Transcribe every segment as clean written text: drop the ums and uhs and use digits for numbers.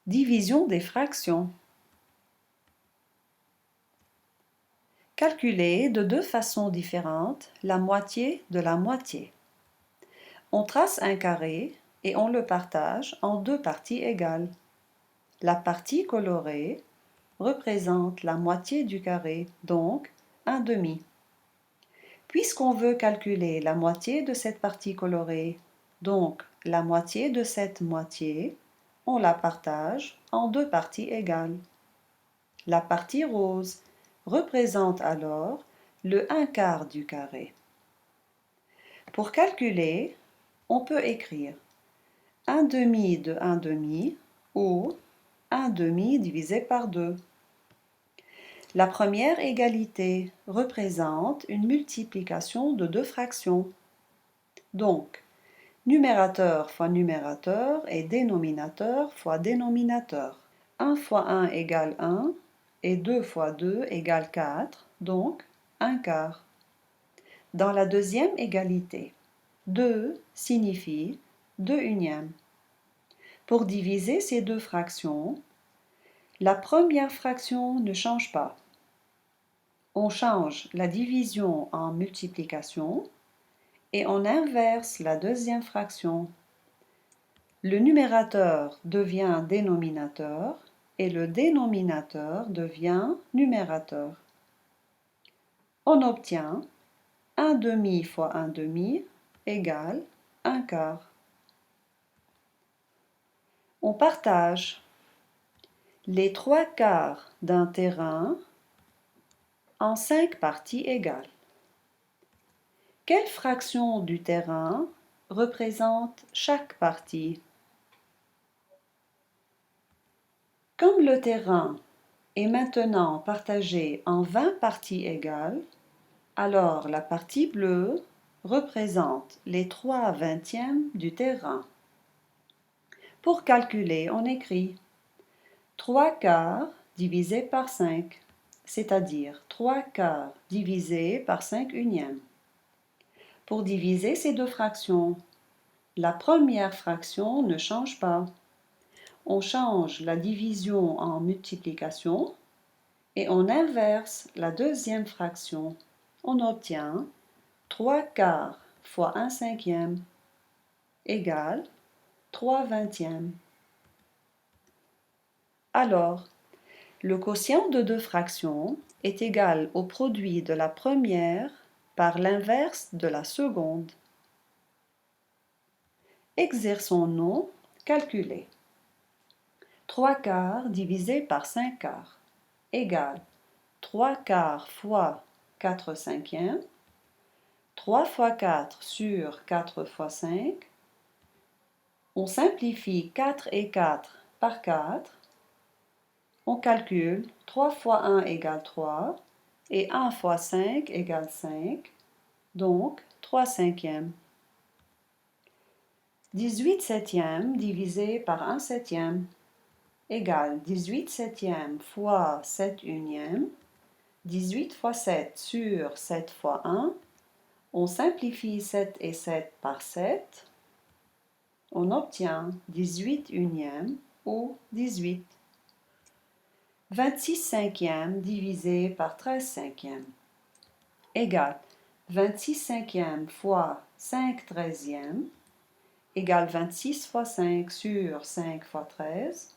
Division des fractions. Calculer de deux façons différentes la moitié de la moitié. On trace un carré et on le partage en deux parties égales. La partie colorée représente la moitié du carré, donc un demi. Puisqu'on veut calculer la moitié de cette partie colorée, donc la moitié de cette moitié, on la partage en deux parties égales. La partie rose représente alors le 1/4 du carré. Pour calculer, on peut écrire 1 demi de 1 demi ou 1 demi divisé par 2. La première égalité représente une multiplication de deux fractions. Donc, numérateur fois numérateur et dénominateur fois dénominateur. 1 fois 1 égale 1 et 2 fois 2 égale 4, donc 1/4. Dans la deuxième égalité, 2 signifie 2 unièmes. Pour diviser ces deux fractions, la première fraction ne change pas. On change la division en multiplication et on inverse la deuxième fraction. Le numérateur devient dénominateur et le dénominateur devient numérateur. On obtient 1 demi fois 1 demi égale 1/4. On partage les 3/4 d'un terrain en 5 parties égales. Quelle fraction du terrain représente chaque partie? Comme le terrain est maintenant partagé en 20 parties égales, alors la partie bleue représente les 3/20 du terrain. Pour calculer, on écrit 3/4 divisé par 5, c'est-à-dire 3/4 divisé par 5 unièmes. Pour diviser ces deux fractions, la première fraction ne change pas. On change la division en multiplication et on inverse la deuxième fraction. On obtient 3/4 fois 1/5 égale 3/20. Alors, le quotient de deux fractions est égal au produit de la première par l'inverse de la seconde. Exerçons-nous calculer. 3/4 divisé par 5/4 égale 3/4 fois 4/5. 3 fois 4 sur 4 fois 5. On simplifie 4 et 4 par 4. On calcule 3 fois 1 égale 3 et 1 fois 5 égale 5, donc 3/5. 18 septièmes divisé par 1 septième égale 18 septièmes fois 7 unièmes. 18 fois 7 sur 7 fois 1. On simplifie 7 et 7 par 7. On obtient 18 unièmes ou 18. 26 cinquièmes divisé par 13 cinquièmes égale 26 cinquièmes fois 5 treizièmes égale 26 fois 5 sur 5 fois 13.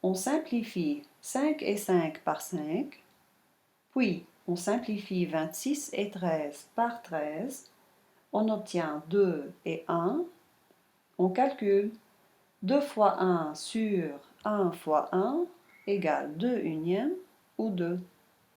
On simplifie 5 et 5 par 5, puis on simplifie 26 et 13 par 13. On obtient 2 et 1. On calcule 2 fois 1 sur 1 fois 1 égale 2 unièmes ou 2.